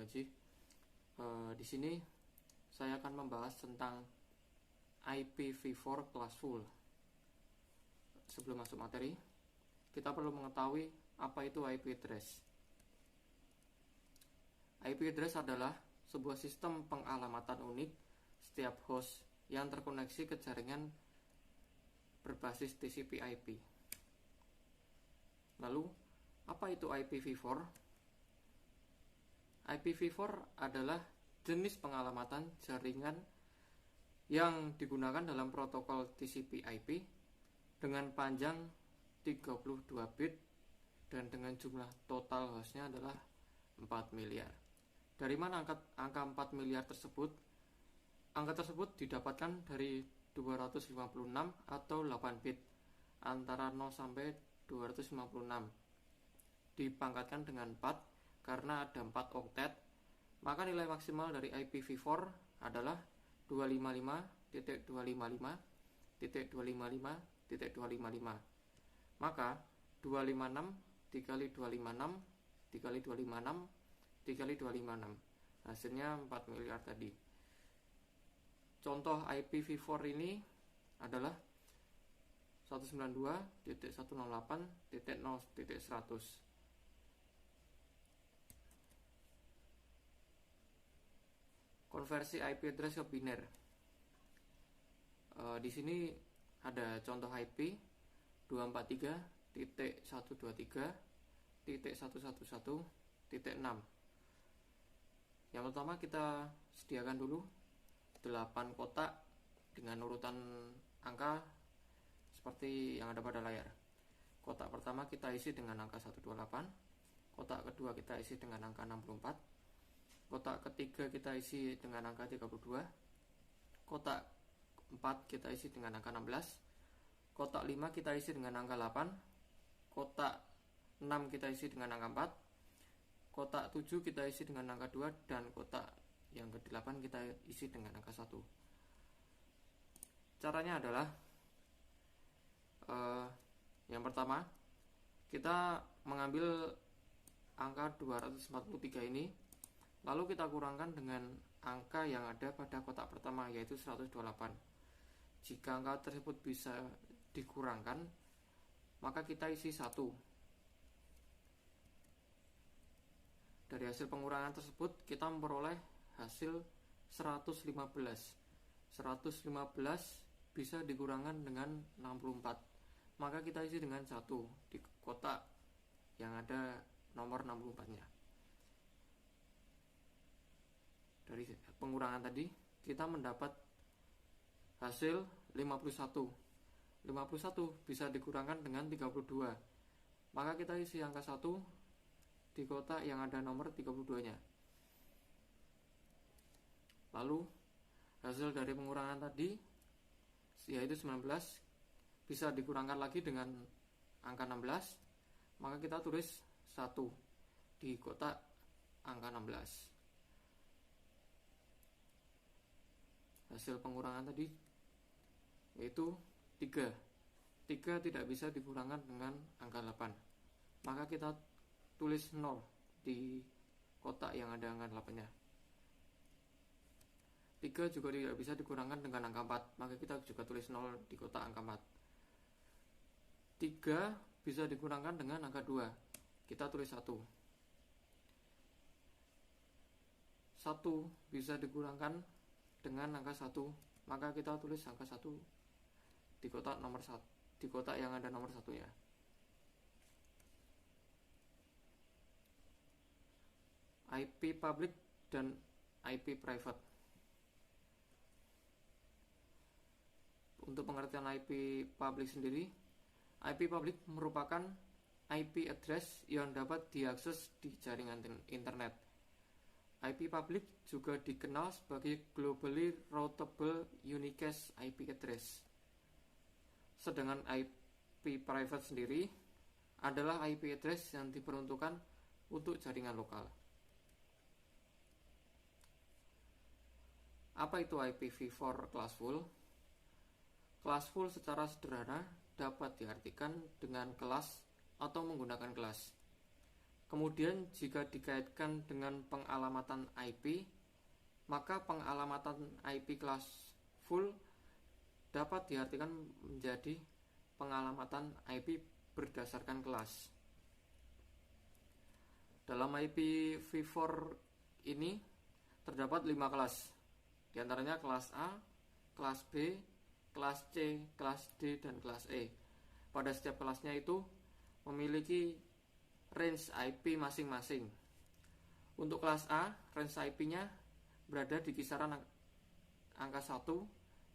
Haji. Di sini saya akan membahas tentang IPv4 classful. Sebelum masuk materi, kita perlu mengetahui apa itu IP address. IP address adalah sebuah sistem pengalamatan unik setiap host yang terkoneksi ke jaringan berbasis TCP/IP. Lalu, apa itu IPv4? IPv4 adalah jenis pengalamatan jaringan yang digunakan dalam protokol TCP/IP dengan panjang 32 bit dan dengan jumlah total hostnya adalah 4 miliar. Dari mana angka 4 miliar tersebut? Angka tersebut didapatkan dari 256 atau 8 bit antara 0 sampai 256 dipangkatkan dengan 4 karena ada 4 oktet, maka nilai maksimal dari IPv4 adalah 255.255.255.255. Maka 256 dikali 256 dikali 256 dikali 256 hasilnya 4 miliar tadi. Contoh IPv4 ini adalah 192.168.0.100. Konversi IP address ke biner. Di sini ada contoh IP 243.123.111.6. Yang pertama kita sediakan dulu 8 kotak dengan urutan angka seperti yang ada pada layar. Kotak pertama kita isi dengan angka 128, kotak kedua kita isi dengan angka 64, kotak ketiga kita isi dengan angka 32, kotak 4 kita isi dengan angka 16, kotak 5 kita isi dengan angka 8, kotak 6 kita isi dengan angka 4, kotak 7 kita isi dengan angka 2, dan kotak yang ke-8 kita isi dengan angka 1. Caranya adalah yang pertama, kita mengambil angka 243 ini, lalu kita kurangkan dengan angka yang ada pada kotak pertama, yaitu 128. Jika angka tersebut bisa dikurangkan, maka kita isi 1. Dari hasil pengurangan tersebut kita memperoleh hasil 115. 115 bisa dikurangkan dengan 64. Maka kita isi dengan 1 di kotak yang ada nomor 64-nya. Dari pengurangan tadi kita mendapat hasil 51. 51 bisa dikurangkan dengan 32. Maka kita isi angka 1 di kotak yang ada nomor 32-nya. Lalu hasil dari pengurangan tadi yaitu 19 bisa dikurangkan lagi dengan angka 16, maka kita tulis 1 di kotak angka 16. Hasil pengurangan tadi yaitu 3. 3 tidak bisa dikurangkan dengan angka 8, maka kita tulis 0 di kotak yang ada angka 8-nya. 3 juga tidak bisa dikurangkan dengan angka 4, maka kita juga tulis 0 di kotak angka 4. 3 bisa dikurangkan dengan angka 2, kita tulis 1. 1 bisa dikurangkan dengan angka 1, maka kita tulis angka 1 di kotak nomor 1, di kotak yang ada nomor 1-nya. IP public dan IP private. Untuk pengertian IP public sendiri, IP public merupakan IP address yang dapat diakses di jaringan internet. IP public juga dikenal sebagai Globally Routable Unicast IP address. Sedangkan IP private sendiri adalah IP address yang diperuntukkan untuk jaringan lokal. Apa itu IPv4 classful? Classful secara sederhana dapat diartikan dengan kelas atau menggunakan kelas. Kemudian jika dikaitkan dengan pengalamatan IP, maka pengalamatan IP kelas full dapat diartikan menjadi pengalamatan IP berdasarkan kelas. Dalam IPv4 ini terdapat 5 kelas, diantaranya kelas A, kelas B, kelas C, kelas D, dan kelas E. Pada setiap kelasnya itu memiliki range IP masing-masing. Untuk kelas A, range IP-nya berada di kisaran angka 1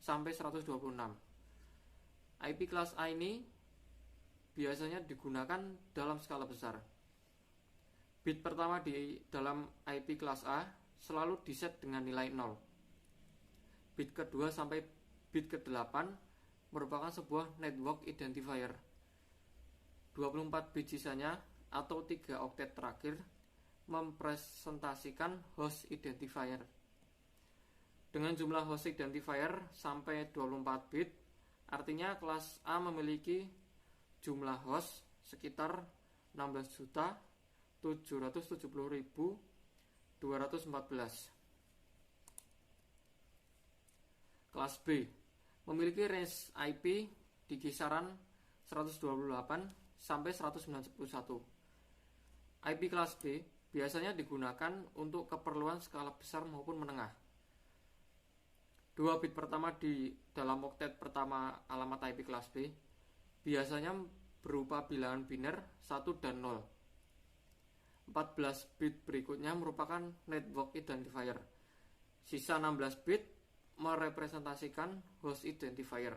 sampai 126. IP kelas A ini biasanya digunakan dalam skala besar. Bit pertama di dalam IP kelas A selalu diset dengan nilai 0. Bit kedua sampai bit ke-8 merupakan sebuah network identifier. 24 bit sisanya atau 3 oktet terakhir mempresentasikan host identifier. Dengan jumlah host identifier sampai 24 bit, artinya kelas A memiliki jumlah host sekitar 16.770.214. Kelas B memiliki range IP di kisaran 128 sampai 191. IP kelas B biasanya digunakan untuk keperluan skala besar maupun menengah. 2 bit pertama di dalam oktet pertama alamat IP kelas B biasanya berupa bilangan biner 1 dan 0. 14 bit berikutnya merupakan network identifier. Sisa 16 bit merepresentasikan host identifier.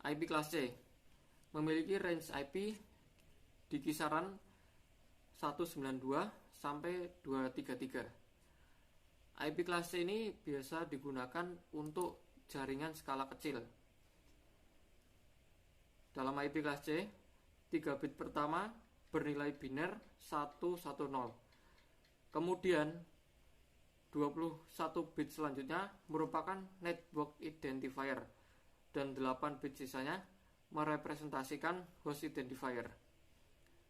IP kelas C memiliki range IP di kisaran 192 sampai 233. IP kelas C ini biasa digunakan untuk jaringan skala kecil. Dalam IP kelas C, 3 bit pertama bernilai biner 110. Kemudian 21 bit selanjutnya merupakan network identifier dan 8 bit sisanya merepresentasikan host identifier.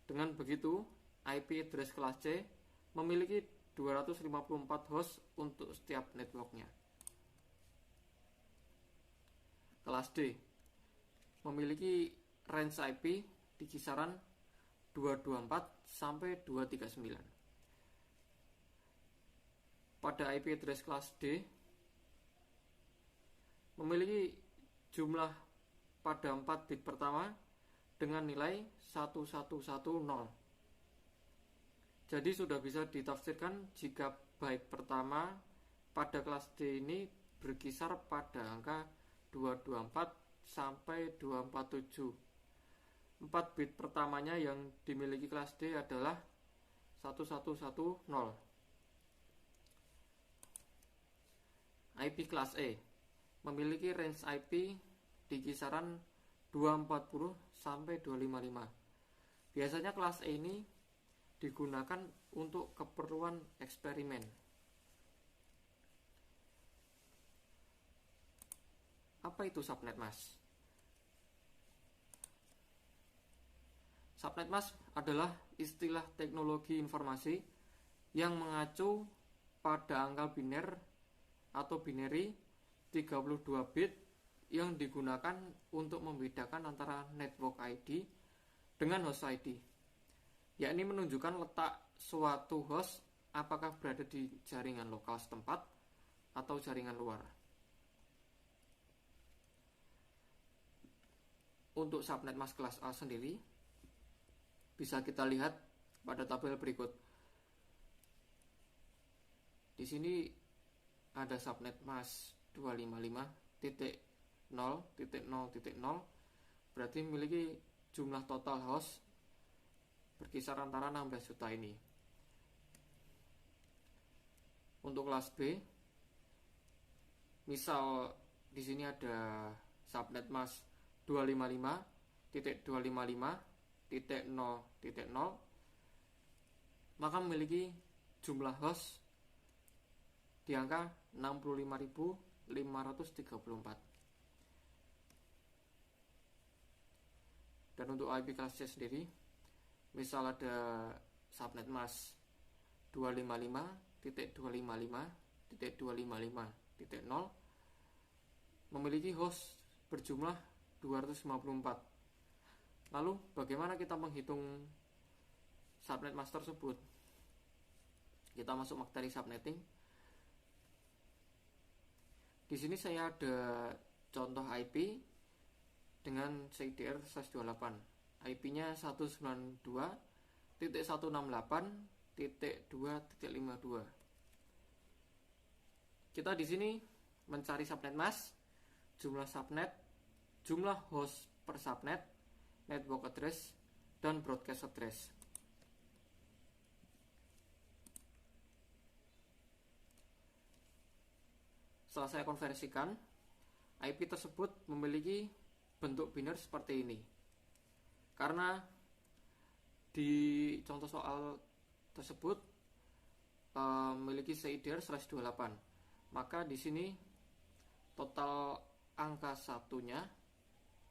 Dengan begitu, IP address kelas C memiliki 254 host untuk setiap networknya. Kelas D memiliki range IP di kisaran 224 sampai 239. Pada IP address kelas D memiliki jumlah pada 4 bit pertama dengan nilai 1110. Jadi sudah bisa ditafsirkan jika byte pertama pada kelas D ini berkisar pada angka 224 sampai 247. 4 bit pertamanya yang dimiliki kelas D adalah 1110. IP kelas E memiliki range IP di kisaran 240 sampai 255. Biasanya kelas E ini digunakan untuk keperluan eksperimen. Apa itu subnet mask? Subnet mask adalah istilah teknologi informasi yang mengacu pada angka biner atau binary 32 bit yang digunakan untuk membedakan antara network ID dengan host ID, yakni menunjukkan letak suatu host apakah berada di jaringan lokal setempat atau jaringan luar. Untuk subnet mask kelas A sendiri bisa kita lihat pada tabel berikut. Di sini ada subnet mask 255.0.0.0 berarti memiliki jumlah total host berkisar antara 16 juta ini. Untuk kelas B, misal di sini ada subnet mask 255.255.0.0, maka memiliki jumlah host di angka 65.534. Dan untuk IP kelas C sendiri, misal ada subnet mask 255.255.255.0 memiliki host berjumlah 254. Lalu bagaimana kita menghitung subnet mask tersebut? Kita masuk materi subnetting. Di sini saya ada contoh IP dengan CIDR/28. IP-nya 192.168.2.52. Kita di sini mencari subnet mask, jumlah subnet, jumlah host per subnet, network address, dan broadcast address. Setelah saya konversikan, IP tersebut memiliki bentuk biner seperti ini. Karena di contoh soal tersebut memiliki CIDR/28, maka di sini total angka satunya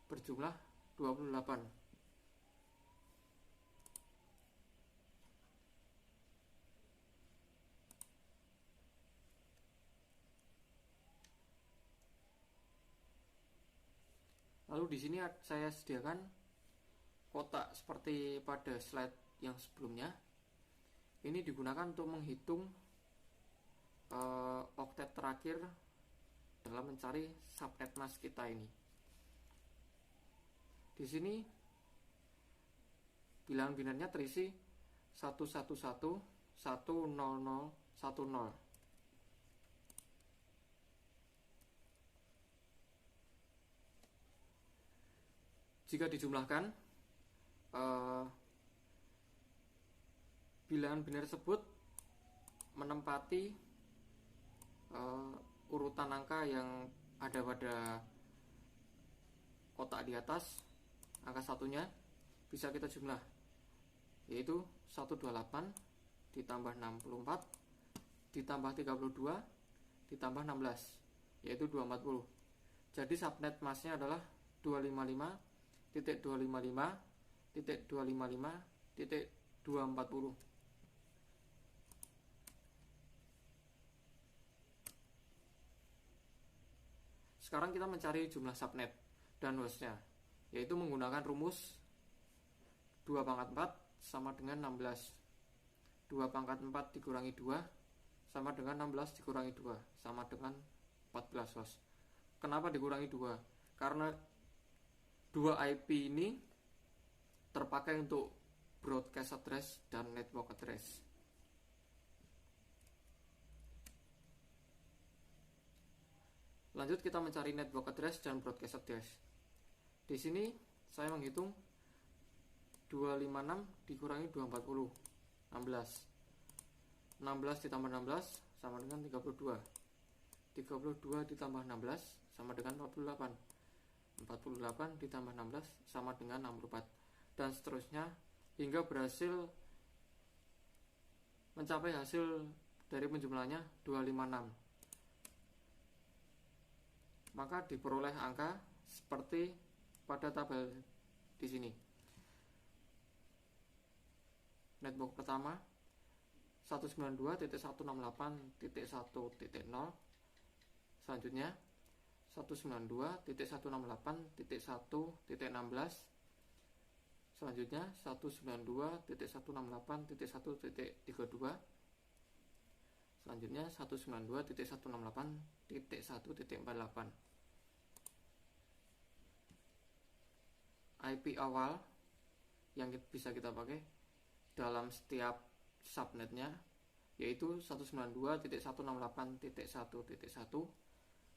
berjumlah 28. Lalu di sini saya sediakan kotak seperti pada slide yang sebelumnya. Ini digunakan untuk menghitung oktet terakhir dalam mencari subnet mask kita ini. Di sini bilangan binernya terisi 111.10010. Jika dijumlahkan, bilangan biner tersebut menempati urutan angka yang ada pada kotak di atas. Angka satunya bisa kita jumlah, yaitu 128 ditambah 64 ditambah 32 ditambah 16, yaitu 240. Jadi subnet masknya adalah 255.255.240. Sekarang kita mencari jumlah subnet dan hostnya, yaitu menggunakan rumus 2/4 sama dengan 16. 2/4 dikurangi 2 sama dengan 16 dikurangi 2 sama dengan 14 host. Kenapa dikurangi 2? Karena 2 IP ini terpakai untuk broadcast address dan network address. Lanjut kita mencari network address dan broadcast address. Di sini saya menghitung 256 dikurangi 240, 16. 16 ditambah 16 sama dengan 32. 32 ditambah 16 sama dengan 48. 48 ditambah 16 sama dengan 64, dan seterusnya hingga berhasil mencapai hasil dari penjumlahannya 256. Maka diperoleh angka seperti pada tabel di sini. Network pertama 192.168.1.0, selanjutnya 192.168.1.16, selanjutnya 192.168.1.32, selanjutnya 192.168.1.48. IP awal yang bisa kita pakai dalam setiap subnetnya yaitu 192.168.1.1,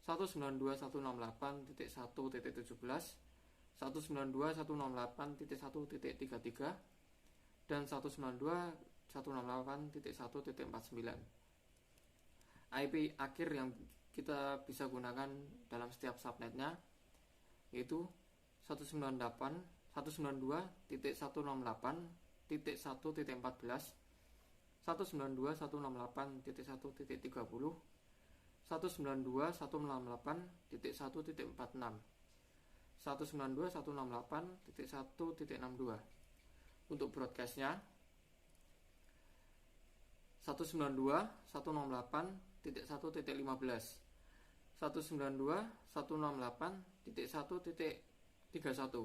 192.168.1.17, 192.168.1.33, dan 192.168.1.49. IP akhir yang kita bisa gunakan dalam setiap subnetnya yaitu 192.168.1.14, 192.168.1.30, 192.168.1.46, 192.168.1.62. Untuk broadcastnya 192.168.1.15, 192.168.1.31,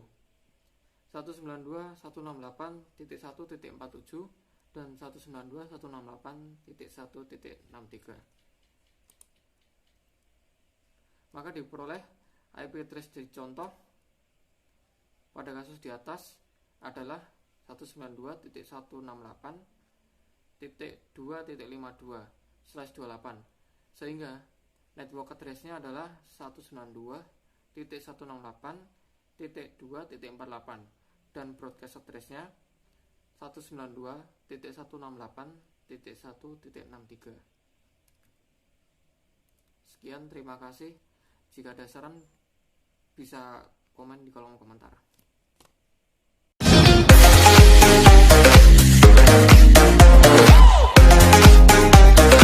192.168.1.47, dan 192.168.1.63. Maka diperoleh IP address di contoh pada kasus di atas adalah 192.168.2.52/28, sehingga network address-nya adalah 192.168.2.48 dan broadcast address-nya 192.168.1.63. Sekian, terima kasih. Jika ada saran bisa komen di kolom komentar.